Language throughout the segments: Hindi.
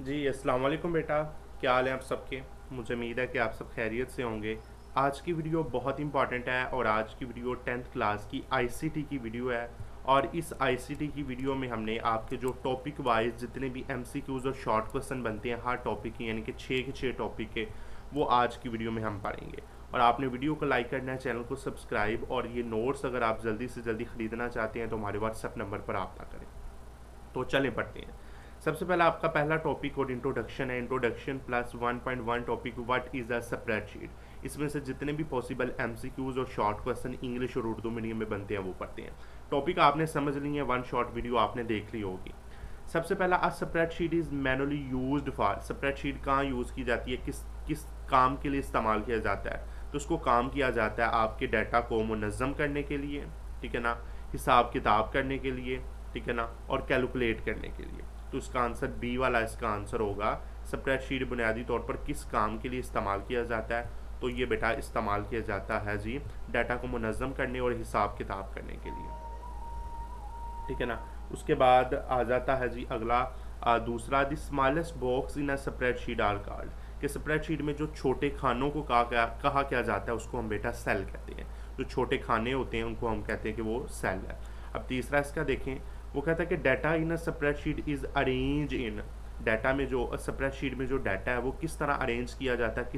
जी अस्सलाम वालेकुम बेटा। क्या हाल है आप सबके? मुझे उम्मीद है कि आप सब खैरियत से होंगे। आज की वीडियो बहुत इंपॉर्टेंट है और आज की वीडियो 10th क्लास की आईसीटी की वीडियो है। और इस आईसीटी की वीडियो में हमने आपके जो टॉपिक वाइज जितने भी एमसीक्यूज़ और शॉर्ट क्वेश्चन बनते हैं हर टॉपिक के, यानी कि 6 के 6 टॉपिक के, वो आज की वीडियो में हम पढ़ेंगे। और आपने वीडियो को लाइक करना है, चैनल को सब्सक्राइब, और ये नोट्स अगर आप जल्दी से जल्दी ख़रीदना चाहते हैं तो हमारे व्हाट्सएप नंबर पर रब्ता करें। तो चले पढ़ते हैं। सबसे पहला आपका पहला टॉपिक और इंट्रोडक्शन है। Introduction plus 1.1 topic what is a spreadsheet. इसमें से जितने भी पॉसिबल एमसीक्यूज और शॉर्ट क्वेश्चन इंग्लिश और उर्दू मीडियम में बनते हैं वो पढ़ते हैं। टॉपिक आपने समझ ली है, वन शॉर्ट वीडियो आपने देख ली होगी। सबसे पहला, a spreadsheet is manually used for. Spreadsheet कहाँ यूज़ की जाती है, किस किस काम के लिए इस्तेमाल किया जाता है? तो उसको काम किया जाता है आपके डाटा को मुनज़्ज़म करने के लिए, ठीक है ना, हिसाब किताब करने के लिए, ठीक है ना, और कैलकुलेट करने के लिए। तो इसका आंसर बी वाला इसका आंसर होगा। स्प्रेडशीट बुनियादी तौर पर किस काम के लिए इस्तेमाल किया जाता है? तो ये बेटा इस्तेमाल किया जाता है जी डाटा को मुनज़्ज़म करने और हिसाब किताब करने के लिए, ठीक है ना। उसके बाद आ जाता है जी अगला, दूसरा, the smallest box in a spreadsheet are called. कि स्प्रेडशीट में जो छोटे खानों को कहा क्या जाता है उसको हम बेटा सेल कहते हैं। जो छोटे खाने होते हैं उनको हम कहते हैं कि वो सेल है। अब तीसरा इसका देखें, वो कहता है कि data in a spreadsheet is arrange in. Data में जो स्प्रेडशीट में जो डाटा है वो किस तरह अरेंज किया जाता है,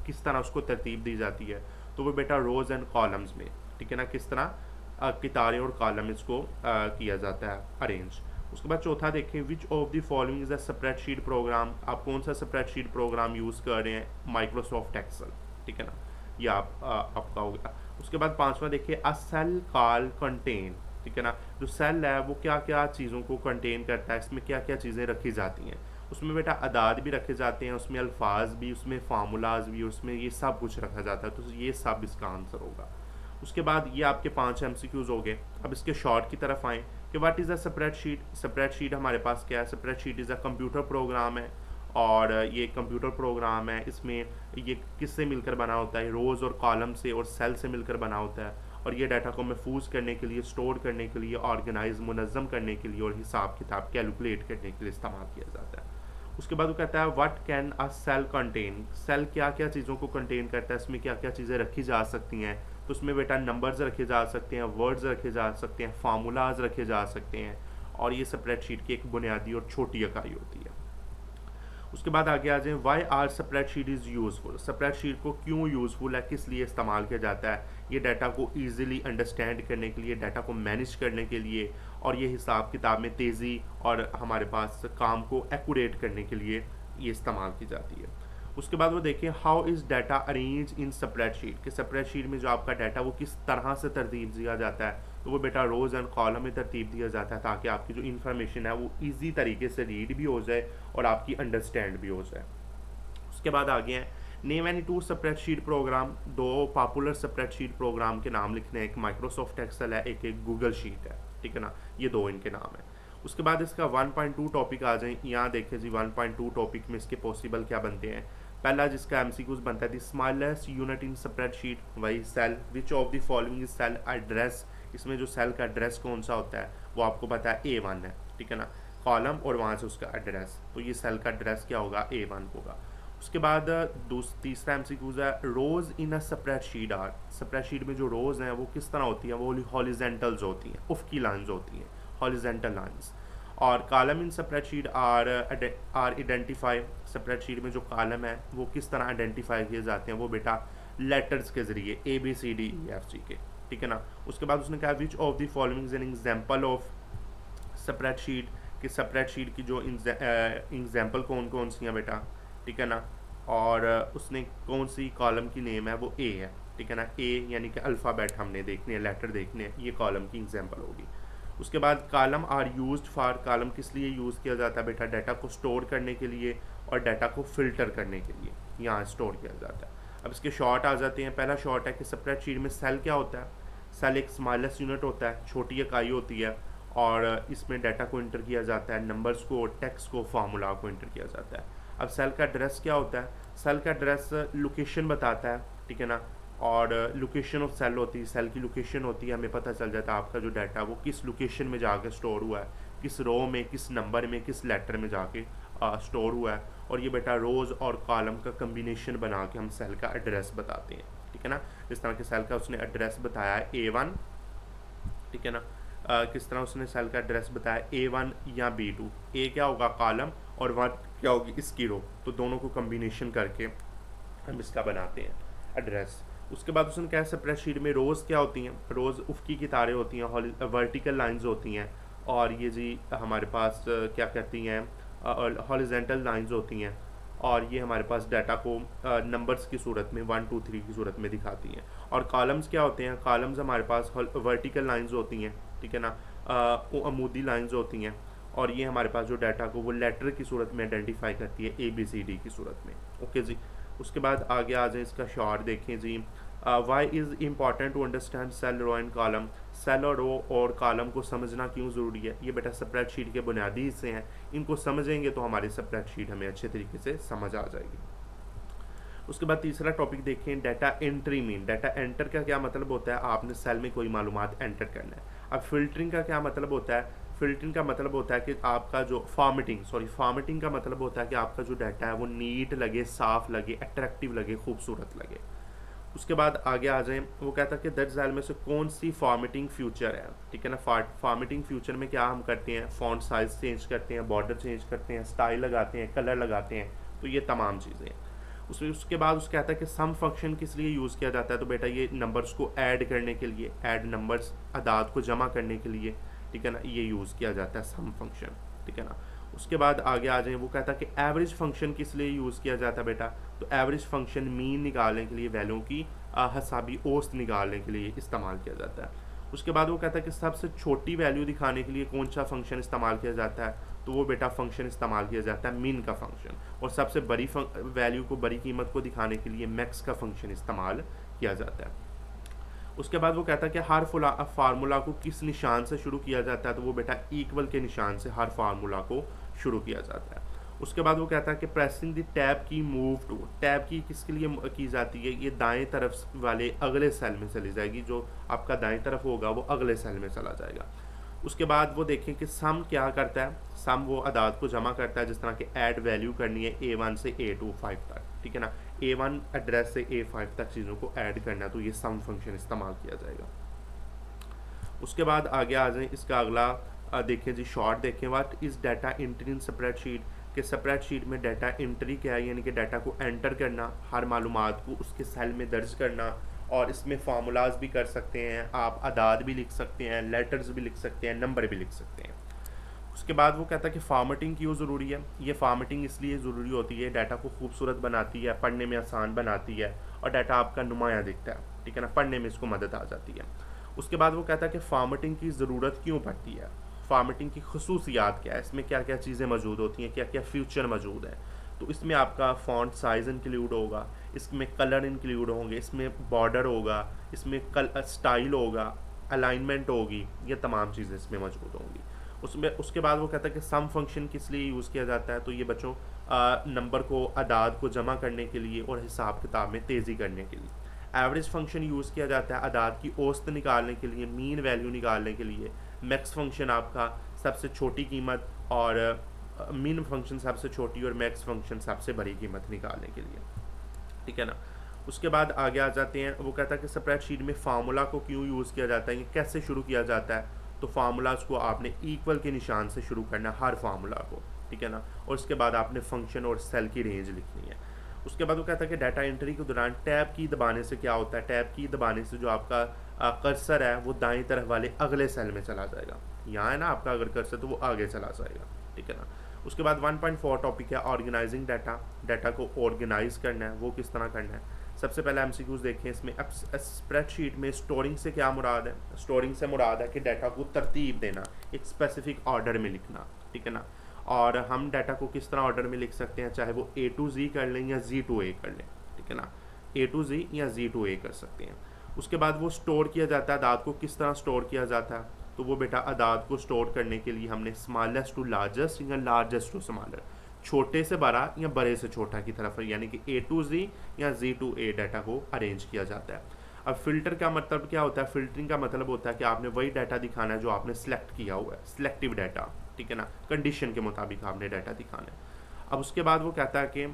किस तरह उसको तरतीब दी जाती है? तो वो बेटा रोज़ एंड कॉलम्स में, ठीक है ना, किस तरह कितारें और कॉलम इसको किया जाता है अरेंज। उसके बाद चौथा देखें, विच of the following is a spreadsheet programme. आप कौन सा स्प्रेडशीट प्रोग्राम यूज़ कर रहे हैं? माइक्रोसॉफ्ट एक्सेल, ठीक है ना, ये आपका हो गया। उसके बाद पांचवा देखिए, अ सेल कॉल कंटेन, ठीक है ना। जो सेल है वो क्या क्या चीज़ों को कंटेन करता है, इसमें क्या क्या चीज़ें रखी जाती हैं? उसमें बेटा अदाद भी रखे जाते हैं, उसमें अल्फाज भी, उसमें फार्मूलाज भी, उसमें ये सब कुछ रखा जाता है। तो ये सब इसका आंसर होगा। उसके बाद ये आपके 5 एमसीक्यूज हो गए। अब इसके शॉर्ट की तरफ आएँ कि what is a spreadsheet. Spreadsheet हमारे पास क्या है? Spreadsheet is a computer program है। और ये कंप्यूटर प्रोग्राम है, इसमें ये किससे मिलकर बना होता है? रोज़ और कॉलम से और सेल से मिलकर बना होता है। और ये डाटा को महफूज करने के लिए, स्टोर करने के लिए, ऑर्गेनाइज मुनज़्ज़म करने के लिए और हिसाब किताब कैलकुलेट करने के लिए इस्तेमाल किया जाता है। उसके बाद वो कहता है what can a cell contain. Cell क्या क्या चीज़ों को कंटेन करता है, इसमें क्या क्या चीज़ें रखी जा सकती हैं? तो उसमें बेटा नंबर्स रखे जा सकते हैं, वर्ड्स रखे जा सकते हैं, फार्मूलाज रखे जा सकते हैं। और ये स्प्रेडशीट की एक बुनियादी और छोटी इकाई होती है। उसके बाद आगे आ जाए, why are spreadsheet is useful. Spreadsheet को क्यों यूज़फुल है, किस लिए इस्तेमाल किया जाता है? ये डाटा को ईजिली अंडरस्टैंड करने के लिए, डाटा को मैनेज करने के लिए, और ये हिसाब किताब में तेज़ी और हमारे पास काम को एक्यूरेट करने के लिए ये इस्तेमाल की जाती है। उसके बाद वो देखें, how is data arrange in spreadsheet. कि स्प्रेडशीट में जो आपका डाटा वो किस तरह से तरतीब दिया जाता है? तो वो बेटा रोज़ एंड कॉलम में तरतीब दिया जाता है, ताकि आपकी जो इन्फॉर्मेशन है वो ईजी तरीके से रीड भी हो जाए और आपकी अंडरस्टैंड भी हो जाए। उसके बाद आगे हैं, name any two spreadsheet programme. दो पॉपुलर स्प्रेडशीट प्रोग्राम के नाम लिखने हैं, एक माइक्रोसॉफ्ट एक्सेल है, एक गूगल शीट है, ठीक है ना, ये दो इनके नाम है। उसके बाद इसका 1.2 टॉपिक आ जाए। यहाँ देखें जी 1.2 टॉपिक में इसके पॉसिबल क्या बनते हैं। पहला जिसका एमसीक्यूज बनता है, the smallest unit in spreadsheet, वही cell. Which of the following is cell address. इसमें जो सेल का एड्रेस कौन सा होता है वो आपको पता है, A1 है, ठीक है ना, कॉलम और वहाँ से उसका एड्रेस। तो ये सेल का एड्रेस क्या होगा? A1 होगा। उसके बाद तीसरा एमसीक्यूज है, रोज इन अ स्प्रेडशीट आर। स्प्रेडशीट में जो रोज हैं वो किस तरह होती हैं? वो हॉरिजेंटल्स होती हैं, उफ़क़ी लाइंस होती हैं, हॉरिजेंटल लाइंस। और column in spreadsheet are identify. Spreadsheet में जो कॉलम है वो किस तरह आइडेंटिफाई किए जाते हैं? वो बेटा लेटर्स के जरिए, ABCDEFG के, ठीक है ना। उसके बाद उसने कहा, विच of the following is an example of spreadsheet. कि स्प्रेडशीट की जो एग्जाम्पल कौन कौन सी हैं बेटा, ठीक है ना। और उसने कौन सी कॉलम की नेम है? वो A है, ठीक है ना। A यानी कि अल्फ़ाबेट हमने देखने हैं, लेटर देखने हैं, ये कॉलम की एग्जाम्पल होगी। उसके बाद column are used for. Column किस लिए यूज़ किया जाता है बेटा? डाटा को स्टोर करने के लिए और डाटा को फिल्टर करने के लिए यहाँ स्टोर किया जाता है। अब इसके शॉर्ट आ जाते हैं। पहला शॉर्ट है कि स्प्रेडशीट में सेल क्या होता है? सेल एक स्मॉलेस्ट यूनिट होता है, छोटी इकाई होती है, और इसमें डाटा को इंटर किया जाता है, नंबर्स को, टेक्स्ट को, फार्मूला को इंटर किया जाता है। अब सेल का एड्रेस क्या होता है? सेल का एड्रेस लोकेशन बताता है, ठीक है ना। और लोकेशन ऑफ सेल होती है, सेल की लोकेशन होती है, हमें पता चल जाता है आपका जो डाटा वो किस लोकेशन में जाकर स्टोर हुआ है, किस रो में, किस नंबर में, किस लेटर में जाके स्टोर हुआ है। और ये बेटा रोज़ और कॉलम का कम्बिनेशन बना के हम सेल का एड्रेस बताते हैं, ठीक है ना। जिस तरह के सेल का उसने एड्रेस बताया है A1, ठीक है ना। किस तरह उसने सेल का एड्रेस बताया A1 या B2, ए क्या होगा कॉलम और 1 क्या होगी इसकी रो, तो दोनों को कम्बिनेशन करके हम इसका बनाते हैं एड्रेस। उसके बाद उसने क्या है, स्प्रेडशीट में रोज़ क्या होती हैं, रोज़ उफ़की की तारें होती हैं, वर्टिकल लाइंस होती हैं, और ये जी हमारे पास क्या कहती हैं, हॉरिजेंटल लाइंस होती हैं, और ये हमारे पास डाटा को नंबर्स की सूरत में 1 2 3 की सूरत में दिखाती हैं। और कॉलम्स क्या होते हैं, कॉलम्स हमारे पास वर्टिकल लाइंस होती हैं, ठीक है ना, वो अमूदी लाइंस होती हैं, और ये हमारे पास जो डाटा को वो लेटर की सूरत में आइडेंटिफाई करती है ABCD की सूरत में। ओके जी। उसके बाद आगे आ जाए, इसका शॉर्ट देखें जी। Why is important to understand cell, row and column. Cell और रो और कॉलम को समझना क्यों ज़रूरी है, ये बेटा स्प्रेडशीट के बुनियादी हिस्से हैं, इनको समझेंगे तो हमारी स्प्रेडशीट हमें अच्छे तरीके से समझ आ जाएगी। उसके बाद तीसरा टॉपिक देखें, data entry mean. Data enter का क्या मतलब होता है, आपने सेल में कोई मालूमात एंटर करना है। अब फिल्टरिंग का क्या मतलब होता है, फिल्टरिंग का मतलब होता है कि आपका जो फॉर्मेटिंग का मतलब होता है कि आपका जो डाटा है वो नीट लगे, साफ लगे, अट्रैक्टिव लगे, खूबसूरत लगे। उसके बाद आगे आ जाएं, वो कहता है कि दर्ज झैल में से कौन सी फॉर्मेटिंग फ्यूचर है, ठीक है ना। फॉर्मेटिंग फ्यूचर में क्या हम करते हैं, फॉन्ट साइज चेंज करते हैं, बॉर्डर चेंज करते हैं, स्टाइल लगाते हैं, कलर लगाते हैं, तो ये तमाम चीज़ें हैं। उसके बाद उसके कहता है कि सम फंक्शन किस लिए यूज़ किया जाता है, तो बेटा ये नंबर्स को ऐड करने के लिए, ऐड नंबर्स अदाद को जमा करने के लिए, ठीक है ना, ये यूज़ किया जाता है सम फंक्शन, ठीक है ना। उसके बाद आगे आ जाए, वो कहता है कि एवरेज फंक्शन किस लिए यूज़ किया जाता है बेटा, तो एवरेज फंक्शन मीन निकालने के लिए, वैल्यू की हसाबी औसत निकालने के लिए इस्तेमाल किया जाता है। उसके बाद वो कहता है कि सबसे छोटी वैल्यू दिखाने के लिए कौन सा फंक्शन इस्तेमाल किया जाता है, तो वो बेटा फंक्शन इस्तेमाल किया जाता है मीन का फंक्शन। और सबसे बड़ी वैल्यू को, बड़ी कीमत को दिखाने के लिए मैक्स का फंक्शन इस्तेमाल किया जाता है। उसके बाद वो कहता है कि हर फार्मूला को किस निशान से शुरू किया जाता है, तो वो बेटा इक्वल के निशान से हर फार्मूला को शुरू किया जाता है। उसके बाद वो कहता है कि प्रेसिंग द टैब की मूव टू, टैब की किसके लिए की जाती है, ये दाएं तरफ वाले अगले सेल में चली जाएगी, जो आपका दाएं तरफ होगा वो अगले सेल में चला जाएगा। उसके बाद वो देखें कि सम क्या करता है, सम वो अदाद को जमा करता है, जिस तरह की ऐड वैल्यू करनी है A1 से A25 तक, ठीक है ना, A1 एड्रेस से A5 तक चीज़ों को ऐड करना है, तो ये सम फंक्शन इस्तेमाल किया जाएगा। उसके बाद आगे आ जाए, इसका अगला देखें जी, शॉर्ट देखें, what is data entry in spreadsheet, कि स्प्रेडशीट में डाटा एंट्री क्या है, यानी कि डाटा को एंटर करना, हर मालूमात को उसके सेल में दर्ज करना, और इसमें फार्मूलाज भी कर सकते हैं आप, अदाद भी लिख सकते हैं, लेटर्स भी लिख सकते हैं, नंबर भी लिख सकते हैं। उसके बाद वो कहता है कि फार्मेटिंग क्यों ज़रूरी है, ये फार्मेटिंग इसलिए ज़रूरी होती है, डाटा को खूबसूरत बनाती है, पढ़ने में आसान बनाती है, और डाटा आपका नुमाया दिखता है, ठीक है ना, पढ़ने में इसको मदद आ जाती है। उसके बाद वो कहता है कि फार्मेटिंग की ज़रूरत क्यों पड़ती है, फार्मेटिंग की खसूसियात क्या है, इसमें क्या क्या चीज़ें मौजूद होती हैं, क्या क्या फ्यूचर मौजूद है। तो इसमें आपका फॉन्ट साइज़ इंक्लूड होगा, इसमें कलर इंक्लूड होंगे, इसमें बॉर्डर होगा, इसमें स्टाइल होगा, अलाइनमेंट होगी, ये तमाम चीज़ें इसमें मौजूद होंगी। उसमें उसके बाद वो कहता है कि सम फंक्शन किस लिए यूज़ किया जाता है, तो ये बच्चों नंबर को, अदाद को जमा करने के लिए और हिसाब किताब में तेज़ी करने के लिए। एवरेज फंक्शन यूज़ किया जाता है अदाद की औसत निकालने के लिए, मीन वैल्यू निकालने के लिए। मैक्स फंक्शन आपका सबसे छोटी कीमत, और मीन फंक्शन सबसे छोटी, और मैक्स फंक्शन सबसे बड़ी कीमत निकालने के लिए, ठीक है ना। उसके बाद आगे आ जाते हैं, वो कहता है कि स्प्रेडशीट में फार्मूला को क्यों यूज़ किया जाता है, ये कैसे शुरू किया जाता है, तो फार्मूलाज को आपने इक्वल के निशान से शुरू करना है हर फार्मूला को, ठीक है ना, और उसके बाद आपने फंक्शन और सेल की रेंज लिखनी है। उसके बाद वो कहता है कि डाटा एंट्री के दौरान टैब की दबाने से क्या होता है, टैब की दबाने से जो आपका कर्सर है वो दाएं तरफ वाले अगले सेल में चला जाएगा, यहाँ है ना आपका अगर कर्सर, तो वो आगे चला जाएगा, ठीक है ना। उसके बाद 1.4 टॉपिक है ऑर्गेनाइजिंग डाटा, डाटा को ऑर्गेनाइज करना है, वो किस तरह करना है। सबसे पहले MCQs देखें, इसमें स्प्रेडशीट में स्टोरिंग से क्या मुराद है, स्टोरिंग से मुराद है कि डाटा को तरतीब देना, एक स्पेसिफिक ऑर्डर में लिखना, ठीक है ना। और हम डाटा को किस तरह ऑर्डर में लिख सकते हैं, चाहे वो A to Z कर लें या Z to A कर लें, ठीक है ना, A to Z या Z to A कर सकते हैं। उसके बाद वो स्टोर किया जाता है, अदाद को किस तरह स्टोर किया जाता है, तो वो बेटा अदाद को स्टोर करने के लिए हमने स्मॉलेस्ट टू लार्जेस्ट या लार्जेस्ट टू स्मॉलर, छोटे से बड़ा या बड़े से छोटा की तरफ, यानी कि A to Z या Z to A डाटा को अरेंज किया जाता है। अब फिल्टर का मतलब क्या होता है, फिल्टरिंग का मतलब होता है कि आपने वही डाटा दिखाना है जो आपने सेलेक्ट किया हुआ है, सिलेक्टिव डाटा, ठीक है ना, कंडीशन के मुताबिक आपने डाटा दिखाना है। अब उसके बाद वो कहता है कि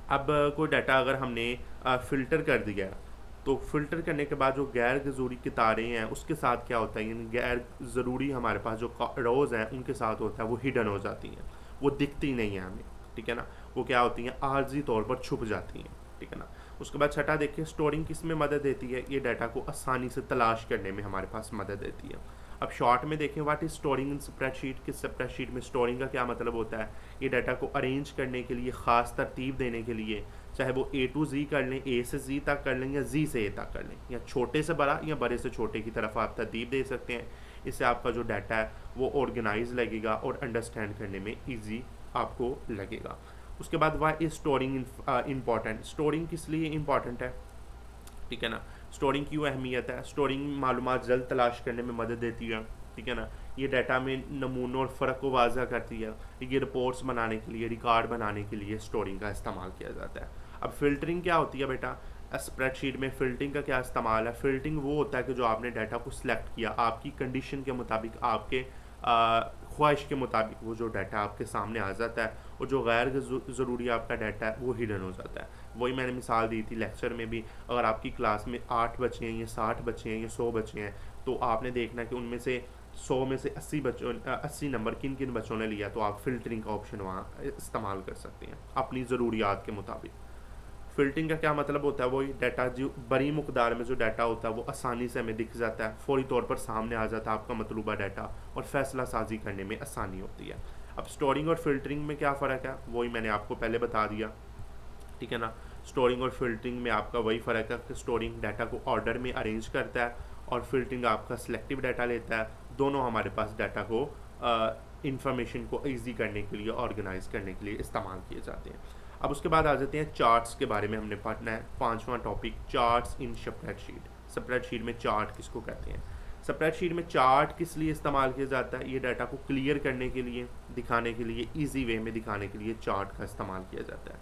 अब कोई डाटा अगर हमने फ़िल्टर कर दिया है, तो फ़िल्टर करने के बाद जो गैर ज़रूरी कितारें हैं उसके साथ क्या होता है, यानी गैर ज़रूरी हमारे पास जो रोज़ हैं उनके साथ होता है वो हिडन हो जाती हैं, वो दिखती नहीं है हमें, ठीक है ना, वो क्या होती हैं, आर्जी तौर पर छुप जाती हैं, ठीक है ना। उसके बाद छठा देखिए, स्टोरिंग किस में मदद देती है, ये डाटा को आसानी से तलाश करने में हमारे पास मदद देती है। अब शॉर्ट में देखें, what is storing in spreadsheet, कि स्प्रेडशीट में स्टोरिंग का क्या मतलब होता है, ये डाटा को अरेंज करने के लिए, ख़ास तरतीब देने के लिए, चाहे वो ए टू जी कर लें, ए से जी तक कर लें या जी से ए तक कर लें, या छोटे से बड़ा या बड़े से छोटे की तरफ आप तरतीब दे सकते हैं। इससे आपका जो डाटा है वो ऑर्गेनाइज लगेगा और अंडरस्टैंड करने में ईजी आपको लगेगा। उसके बाद why is storing important, storing किस लिए इम्पॉर्टेंट है, ठीक है ना, स्टोरिंग क्यों अहमियत है, स्टोरिंग मालूमात जल्द तलाश करने में मदद देती है, ठीक है ना, ये डाटा में नमूनों और फ़र्क को वाज़ा करती है, ये रिपोर्ट्स बनाने के लिए, रिकॉर्ड बनाने के लिए स्टोरिंग का इस्तेमाल किया जाता है। अब फ़िल्टरिंग क्या होती है बेटा, स्प्रेडशीट में फ़िल्टरिंग का क्या इस्तेमाल है, फ़िल्टरिंग वो होता है कि जो आपने डाटा को सिलेक्ट किया, आपकी कंडीशन के मुताबिक, आपके ख्वाहिश के मुताबिक वो जो डाटा आपके सामने आ जाता है, और जो गैर ज़रूरी आपका डाटा है वो हिडन हो जाता है। वही मैंने मिसाल दी थी लेक्चर में भी, अगर आपकी क्लास में 8 बच्चे हैं या 60 बच्चे हैं या 100 बच्चे हैं, तो आपने देखना कि उनमें से 100 में से 80 नंबर किन किन बच्चों ने लिया, तो आप फ़िल्टरिंग का ऑप्शन वहाँ इस्तेमाल कर सकते हैं अपनी ज़रूरियात के मुताबिक। फ़िल्टरिंग का क्या मतलब होता है, वही डाटा जो बड़ी मकदार में जो डाटा होता है वो आसानी से हमें दिख जाता है, फौरी तौर पर सामने आ जाता है आपका मतलूबा डाटा, और फैसला साजी करने में आसानी होती है। अब स्टोरिंग और फ़िल्टरिंग में क्या फ़र्क है, वही मैंने आपको पहले बता दिया, ठीक है ना। स्टोरिंग और फ़िल्टरिंग में आपका वही फ़र्क है कि स्टोरिंग डाटा को ऑर्डर में अरेंज करता है और फ़िल्टरिंग आपका सिलेक्टिव डाटा लेता है। दोनों हमारे पास डाटा को इंफॉर्मेशन को ईजी करने के लिए, ऑर्गेनाइज करने के लिए इस्तेमाल किए जाते हैं। अब उसके बाद आ जाते हैं चार्ट्स के बारे में हमने पढ़ना है, 5वां topic, charts in spreadsheet. Spreadsheet में चार्ट किसको कहते हैं, स्प्रेडशीट में चार्ट किस लिए इस्तेमाल किया जाता है, ये डाटा को क्लियर करने के लिए, दिखाने के लिए, ईजी वे में दिखाने के लिए चार्ट का इस्तेमाल किया जाता है।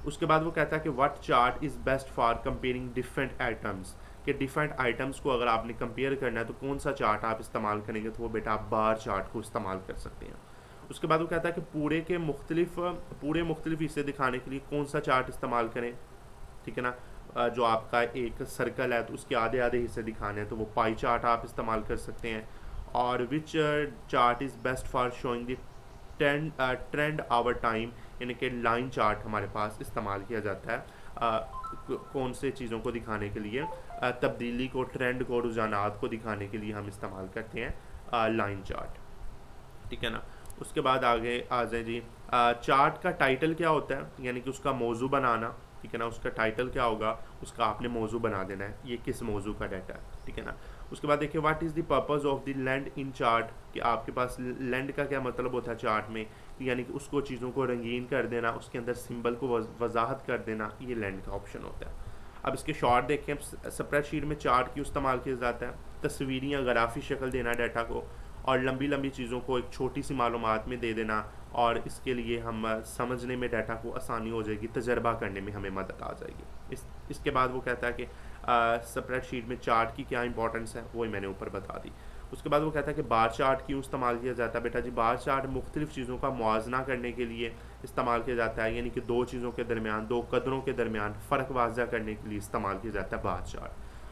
उसके बाद वो कहता है कि what chart is best for comparing different items, कि डिफरेंट आइटम्स को अगर आपने कंपेयर करना है तो कौन सा चार्ट आप इस्तेमाल करेंगे, तो वो बेटा आप बार चार्ट को इस्तेमाल कर सकते हैं। उसके बाद वो कहता है कि पूरे मुख्तलिफ हिस्से दिखाने के लिए कौन सा चार्ट इस्तेमाल करें, ठीक है ना। जो आपका एक सर्कल है तो उसके आधे आधे हिस्से दिखाने हैं तो वो पाई चार्ट आप इस्तेमाल कर सकते हैं। और which chart is best for showing the trend over time, यानी कि लाइन चार्ट हमारे पास इस्तेमाल किया जाता है कौन से चीज़ों को दिखाने के लिए, तब्दीली को, ट्रेंड को, रुझानात को दिखाने के लिए हम इस्तेमाल करते हैं लाइन चार्ट, ठीक है ना। उसके बाद आगे आ जाए जी, चार्ट का टाइटल क्या होता है, यानी कि उसका मौजू बनाना, ठीक है ना, उसका टाइटल क्या होगा, उसका आपने मौजू बना देना है, ये किस मौजू का डाटा है, ठीक है ना। उसके बाद देखिए what is the purpose of the land in chart, कि आपके पास लैंड का क्या मतलब होता है चार्ट में, यानी कि उसको चीज़ों को रंगीन कर देना, उसके अंदर सिंबल को वजाहत कर देना, ये लैंड का ऑप्शन होता है। अब इसके शॉर्ट देखें, स्प्रेडशीट में चार्ट क्यों इस्तेमाल किया जाता है, तस्वीरी या ग्राफी शक्ल देना डाटा को, और लंबी लंबी चीज़ों को एक छोटी सी मालूमात में दे देना, और इसके लिए हम समझने में डाटा को आसानी हो जाएगी, तजर्बा करने में हमें मदद आ जाएगी। इसके बाद वो कहता है कि स्प्रेडशीट में चार्ट की क्या इंपॉर्टेंस है, वही मैंने ऊपर बता दी। उसके बाद वो कहता है कि बार चार्ट क्यों इस्तेमाल किया जाता है, बेटा जी बार चार्ट मुख्तलिफ चीज़ों का मुआजना करने के लिए इस्तेमाल किया जाता है, यानी कि दो चीज़ों के दरमियान, दो कदरों के दरमियान फ़र्क वाज़ा करने के लिए इस्तेमाल किया जाता है बार चार्ट।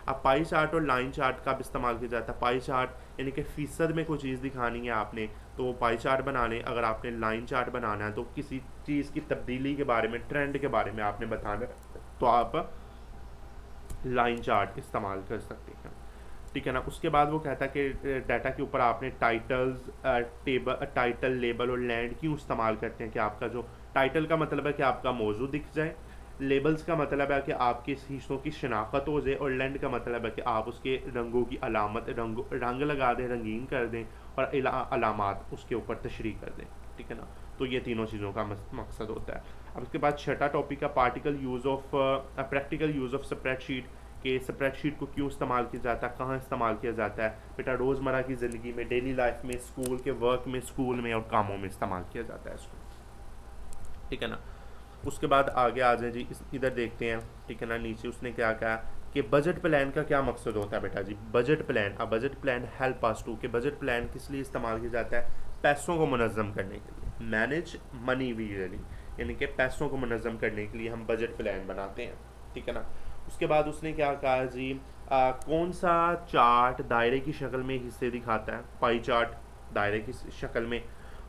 अब पाई चार्ट और लाइन चार्ट का भी इस्तेमाल किया जाता है। पाई चार्ट यानी कि फ़ीसद में कोई चीज़ दिखानी है आपने, तो वो पाई चार्ट बना लें। अगर आपने लाइन चार्ट बनाना है तो किसी चीज़ की तब्दीली के बारे में, ट्रेंड के बारे में आपने बताना है, तो आप लाइन चार्ट इस्तेमाल कर सकते हैं, ठीक है ना। उसके बाद वो कहता है कि डाटा के ऊपर आपने टाइटल, लेबल और लैंड क्यों इस्तेमाल करते हैं, कि आपका जो टाइटल का मतलब है कि आपका मौजू दिख जाए, लेबल्स का मतलब है कि आपके हिस्सों की शनाख्त हो जाए, और लैंड का मतलब है कि आप उसके रंगों की अलामत, रंग लगा दें, रंगीन कर दें, और अलामात उसके ऊपर तशरीह कर दें, ठीक है ना। तो ये तीनों चीज़ों का मकसद होता है। अब उसके बाद छठा टॉपिक है प्रैक्टिकल यूज़ ऑफ स्प्रेडशीट, के स्प्रेडशीट को क्यों इस्तेमाल किया जाता है, कहाँ इस्तेमाल किया जाता है, बेटा रोज़मर्रा की ज़िंदगी में, डेली लाइफ में, स्कूल के वर्क में, स्कूल में और कामों में इस्तेमाल किया जाता है इसको, ठीक है ना। उसके बाद आगे आ जाए जी, इधर देखते हैं, ठीक है ना। नीचे उसने क्या कहा कि बजट प्लान का क्या मकसद होता है, बेटा जी budget plan, budget plan help us to, कि बजट प्लान किस लिए इस्तेमाल किया जाता है, पैसों को मुनज़्ज़म करने के लिए, मैनेज मनी विजुअली, यानी कि पैसों को मुनज़्ज़म करने के लिए हम बजट प्लान बनाते हैं, ठीक है ना। उसके बाद उसने क्या कहा जी, कौन सा चार्ट दायरे की शक्ल में हिस्से दिखाता है, पाई चार्ट दायरे की शक्ल में।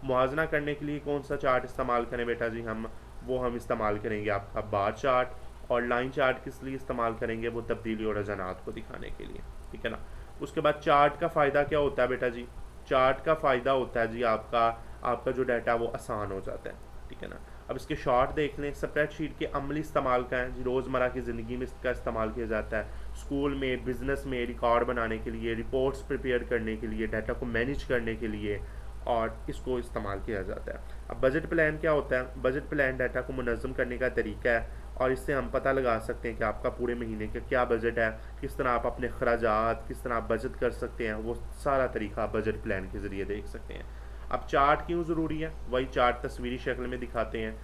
मुआवजना करने के लिए कौन सा चार्ट इस्तेमाल करें बेटा जी, हम इस्तेमाल करेंगे आपका बार चार्ट। और लाइन चार्ट किस लिए इस्तेमाल करेंगे, वो तब्दीली और रुझानात को दिखाने के लिए, ठीक है ना। उसके बाद चार्ट का फ़ायदा क्या होता है बेटा जी, चार्ट का फ़ायदा होता है जी आपका आपका जो डाटा वो आसान हो जाता है, ठीक है ना। अब इसके शॉर्ट देख लें, स्प्रेडशीट के अमली इस्तेमाल का है जी, रोज़मर्रा की ज़िंदगी में इसका इस्तेमाल किया जाता है, स्कूल में, बिज़नेस में रिकॉर्ड बनाने के लिए, रिपोर्ट्स प्रिपेयर करने के लिए, डाटा को मैनेज करने के लिए, और इसको इस्तेमाल किया जाता है। अब बजट प्लान क्या होता है, बजट प्लान डाटा को मुनज़्ज़म करने का तरीका है, और इससे हम पता लगा सकते हैं कि आपका पूरे महीने का क्या बजट है, किस तरह आप अपने खर्चात किस तरह आप बचत कर सकते हैं, वो सारा तरीका आप बजट प्लान के ज़रिए देख सकते हैं। अब चार्ट क्यों ज़रूरी है, वही चार्ट तस्वीरी शक्ल में दिखाते हैं।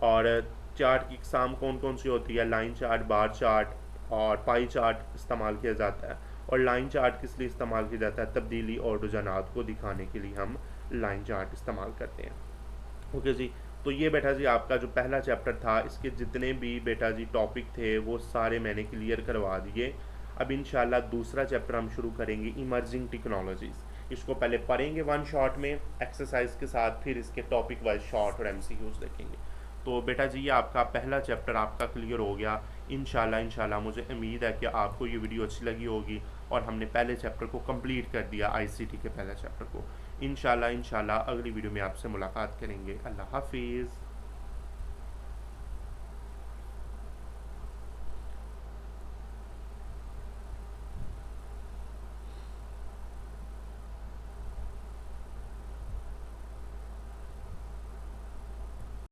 और चार्ट की इकसाम कौन कौन सी होती है, लाइन चार्ट, बार चार्ट और पाई चार्ट इस्तेमाल किया जाता है। और लाइन चार्ट किस लिए इस्तेमाल किया जाता है, तब्दीली और रुझानात को दिखाने के लिए हम लाइन चार्ट इस्तेमाल करते हैं। ओके जी, तो ये बेटा जी आपका जो पहला चैप्टर था, इसके जितने भी बेटा जी टॉपिक थे वो सारे मैंने क्लियर करवा दिए। अब इंशाल्लाह दूसरा चैप्टर हम शुरू करेंगे, इमर्जिंग टेक्नोलॉजीज़। इसको पहले पढ़ेंगे वन शॉट में एक्सरसाइज के साथ, फिर इसके टॉपिक वाइज शॉर्ट और एमसीक्यूज देखेंगे। तो बेटा जी ये आपका पहला चैप्टर आपका क्लियर हो गया। इंशाल्लाह मुझे उम्मीद है कि आपको ये वीडियो अच्छी लगी होगी, और हमने पहले चैप्टर को कंप्लीट कर दिया, आईसीटी के पहले चैप्टर को। इंशाल्लाह अगली वीडियो में आपसे मुलाकात करेंगे। अल्लाह हाफिज़।